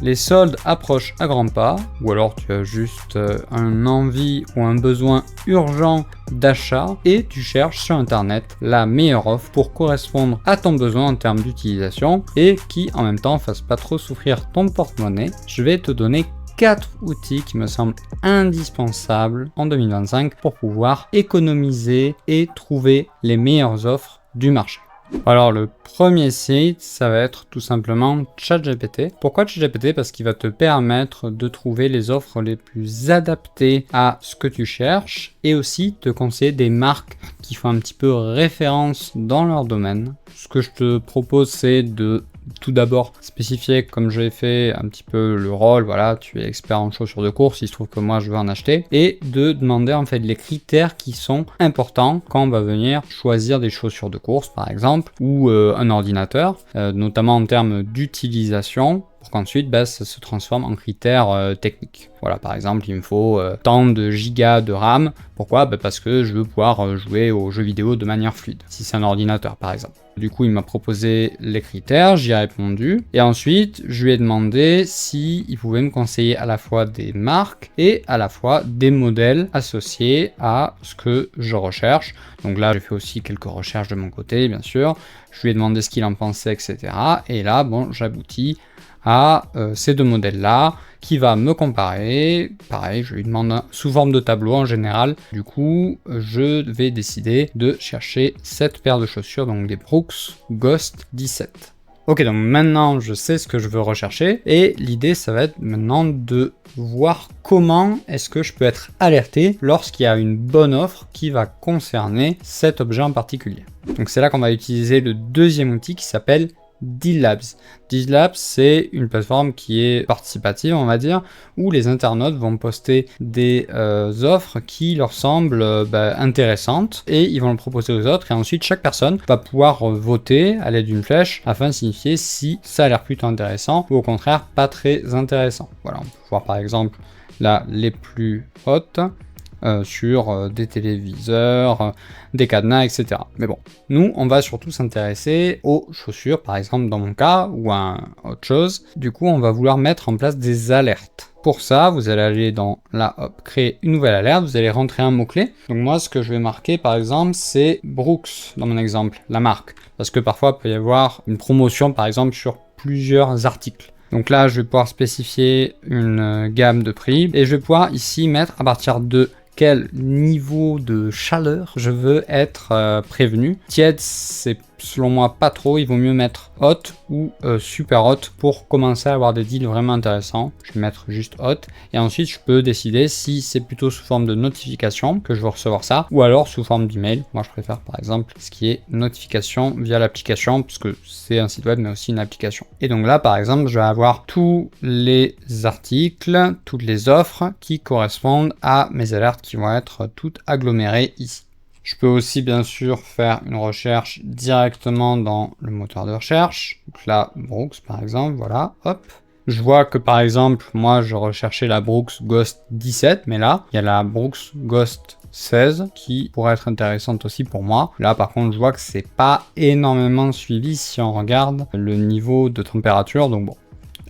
Les soldes approchent à grands pas, ou alors tu as juste un envie ou un besoin urgent d'achat et tu cherches sur internet la meilleure offre pour correspondre à ton besoin en termes d'utilisation et qui en même temps fasse pas trop souffrir ton porte-monnaie. Je vais te donner 4 outils qui me semblent indispensables en 2025 pour pouvoir économiser et trouver les meilleures offres du marché. Alors le premier site, ça va être tout simplement ChatGPT. Pourquoi ChatGPT? Parce qu'il va te permettre de trouver les offres les plus adaptées à ce que tu cherches et aussi te conseiller des marques qui font un petit peu référence dans leur domaine. Ce que je te propose, c'est de tout d'abord spécifier, comme je l'ai fait, un petit peu le rôle. Voilà, tu es expert en chaussures de course, il se trouve que moi je veux en acheter, et de demander en fait les critères qui sont importants quand on va venir choisir des chaussures de course par exemple, ou un ordinateur, notamment en termes d'utilisation, pour qu'ensuite ça se transforme en critères techniques. Voilà, par exemple, il me faut tant de gigas de RAM. Pourquoi? Parce que je veux pouvoir jouer aux jeux vidéo de manière fluide, si c'est un ordinateur par exemple. Du coup, il m'a proposé les critères, j'y ai répondu. Et ensuite, je lui ai demandé s'il pouvait me conseiller à la fois des marques et à la fois des modèles associés à ce que je recherche. Donc là, j'ai fait aussi quelques recherches de mon côté, bien sûr. Je lui ai demandé ce qu'il en pensait, etc. Et là, j'aboutis à ces deux modèles-là, qui va me comparer. Pareil, je lui demande sous forme de tableau en général. Du coup, je vais décider de chercher cette paire de chaussures, donc des Brooks Ghost 17. Ok, donc maintenant je sais ce que je veux rechercher et l'idée ça va être maintenant de voir comment est-ce que je peux être alerté lorsqu'il y a une bonne offre qui va concerner cet objet en particulier. Donc c'est là qu'on va utiliser le deuxième outil qui s'appelle Deal Labs. Deal Labs, c'est une plateforme qui est participative, on va dire, où les internautes vont poster des offres qui leur semblent intéressantes et ils vont le proposer aux autres et ensuite chaque personne va pouvoir voter à l'aide d'une flèche afin de signifier si ça a l'air plutôt intéressant ou au contraire pas très intéressant. Voilà, on peut voir par exemple là les plus hautes. Sur des téléviseurs, des cadenas, etc. Mais bon, nous, on va surtout s'intéresser aux chaussures, par exemple dans mon cas, ou à autre chose. Du coup, on va vouloir mettre en place des alertes. Pour ça, vous allez aller dans la créer une nouvelle alerte, vous allez rentrer un mot-clé. Donc moi, ce que je vais marquer, par exemple, c'est Brooks, dans mon exemple, la marque. Parce que parfois, il peut y avoir une promotion, par exemple, sur plusieurs articles. Donc là, je vais pouvoir spécifier une gamme de prix et je vais pouvoir ici mettre à partir de quel niveau de chaleur je veux être prévenu. Tiède, c'est selon moi pas trop, il vaut mieux mettre hot ou super hot pour commencer à avoir des deals vraiment intéressants. Je vais mettre juste hot et ensuite je peux décider si c'est plutôt sous forme de notification que je veux recevoir ça ou alors sous forme d'email. Moi je préfère par exemple ce qui est notification via l'application puisque c'est un site web mais aussi une application. Et donc là par exemple je vais avoir tous les articles, toutes les offres qui correspondent à mes alertes qui vont être toutes agglomérées ici. Je peux aussi bien sûr faire une recherche directement dans le moteur de recherche. Donc là, Brooks par exemple, voilà, hop. Je vois que par exemple, moi je recherchais la Brooks Ghost 17, mais là, il y a la Brooks Ghost 16 qui pourrait être intéressante aussi pour moi. Là par contre, je vois que c'est pas énormément suivi si on regarde le niveau de température, donc bon,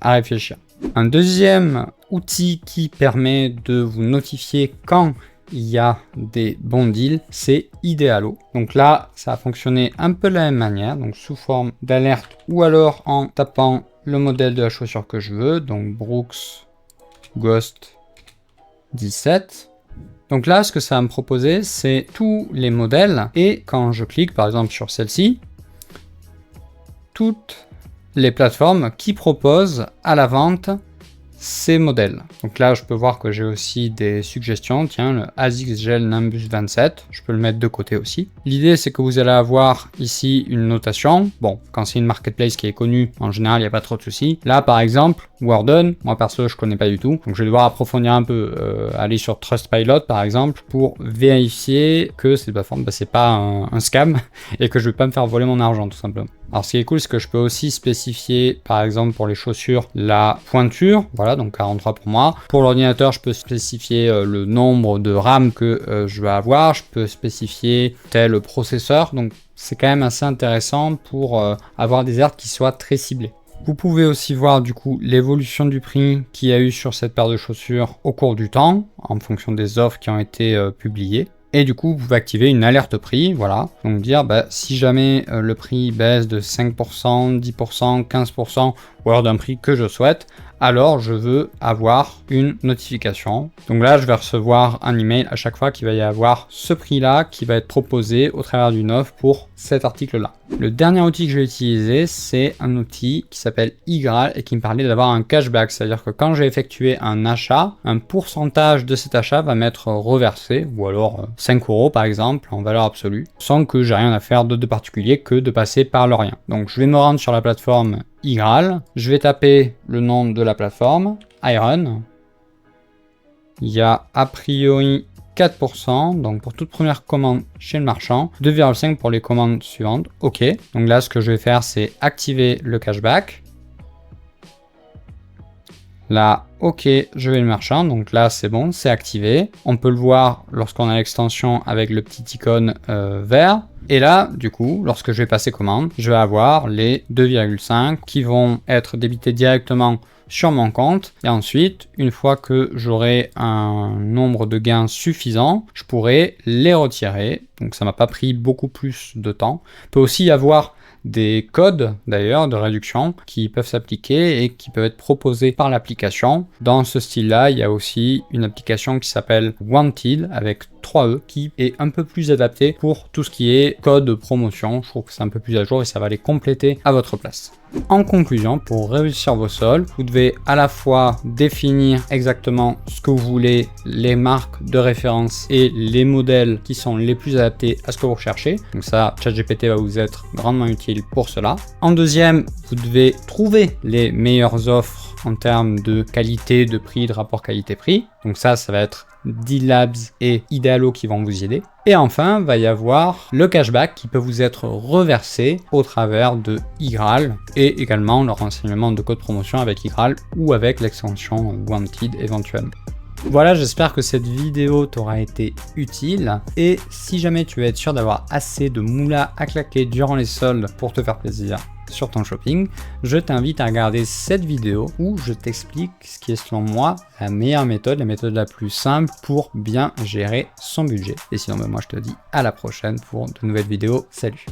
à réfléchir. Un deuxième outil qui permet de vous notifier quand il y a des bons deals, c'est Idealo. Donc là, ça a fonctionné un peu de la même manière, donc sous forme d'alerte ou alors en tapant le modèle de la chaussure que je veux, donc Brooks Ghost 17. Donc là, ce que ça va me proposer, c'est tous les modèles et quand je clique par exemple sur celle-ci, toutes les plateformes qui proposent à la vente ces modèles. Donc là, je peux voir que j'ai aussi des suggestions. Tiens, le ASICS Gel Nimbus 27, je peux le mettre de côté aussi. L'idée, c'est que vous allez avoir ici une notation. Bon, quand c'est une marketplace qui est connue, en général, il n'y a pas trop de soucis. Là, par exemple, Worden, moi perso, je connais pas du tout. Donc, je vais devoir approfondir un peu, aller sur Trustpilot, par exemple, pour vérifier que cette plateforme, c'est pas un scam et que je vais pas me faire voler mon argent, tout simplement. Alors ce qui est cool, c'est que je peux aussi spécifier, par exemple pour les chaussures, la pointure, voilà, donc 43 pour moi. Pour l'ordinateur, je peux spécifier le nombre de RAM que je vais avoir, je peux spécifier tel processeur, donc c'est quand même assez intéressant pour avoir des alertes qui soient très ciblées. Vous pouvez aussi voir du coup l'évolution du prix qu'il y a eu sur cette paire de chaussures au cours du temps, en fonction des offres qui ont été publiées. Et du coup, vous pouvez activer une alerte prix, voilà. Donc dire, si jamais le prix baisse de 5%, 10%, 15%, ou alors d'un prix que je souhaite, alors je veux avoir une notification. Donc là, je vais recevoir un email à chaque fois qu'il va y avoir ce prix-là qui va être proposé au travers d'une offre pour cet article-là. Le dernier outil que je vais utiliser, c'est un outil qui s'appelle Igral et qui me parlait d'avoir un cashback. C'est-à-dire que quand j'ai effectué un achat, un pourcentage de cet achat va m'être reversé, ou alors 5 € par exemple, en valeur absolue, sans que j'ai rien à faire de particulier que de passer par le rien. Donc je vais me rendre sur la plateforme Igral, je vais taper le nom de la plateforme, Iron. Il y a a priori 4%, donc pour toute première commande chez le marchand, 2,5 pour les commandes suivantes, ok. Donc là, ce que je vais faire, c'est activer le cashback. Là, ok, je vais le marchand, donc là, c'est bon, c'est activé. On peut le voir lorsqu'on a l'extension avec le petit icône vert. Et là, du coup, lorsque je vais passer commande, je vais avoir les 2,5 qui vont être débités directement sur mon compte. Et ensuite, une fois que j'aurai un nombre de gains suffisant, je pourrai les retirer. Donc ça m'a pas pris beaucoup plus de temps. Il peut aussi y avoir des codes d'ailleurs de réduction qui peuvent s'appliquer et qui peuvent être proposés par l'application. Dans ce style-là, il y a aussi une application qui s'appelle Wanted avec 3E qui est un peu plus adaptée pour tout ce qui est code promotion. Je trouve que c'est un peu plus à jour et ça va les compléter à votre place. En conclusion, pour réussir vos soldes, vous devez à la fois définir exactement ce que vous voulez, les marques de référence et les modèles qui sont les plus adaptés à ce que vous recherchez. Donc ça, ChatGPT va vous être grandement utile pour cela. En deuxième, vous devez trouver les meilleures offres en termes de qualité, de prix, de rapport qualité-prix. Donc ça va être D-Labs et Idealo qui vont vous aider. Et enfin, va y avoir le cashback qui peut vous être reversé au travers de Igral et également le renseignement de code promotion avec Igral ou avec l'extension Wanted éventuellement. Voilà, j'espère que cette vidéo t'aura été utile et si jamais tu veux être sûr d'avoir assez de moula à claquer durant les soldes pour te faire plaisir sur ton shopping, je t'invite à regarder cette vidéo où je t'explique ce qui est selon moi la meilleure méthode, la méthode la plus simple pour bien gérer son budget. Et sinon, moi je te dis à la prochaine pour de nouvelles vidéos. Salut!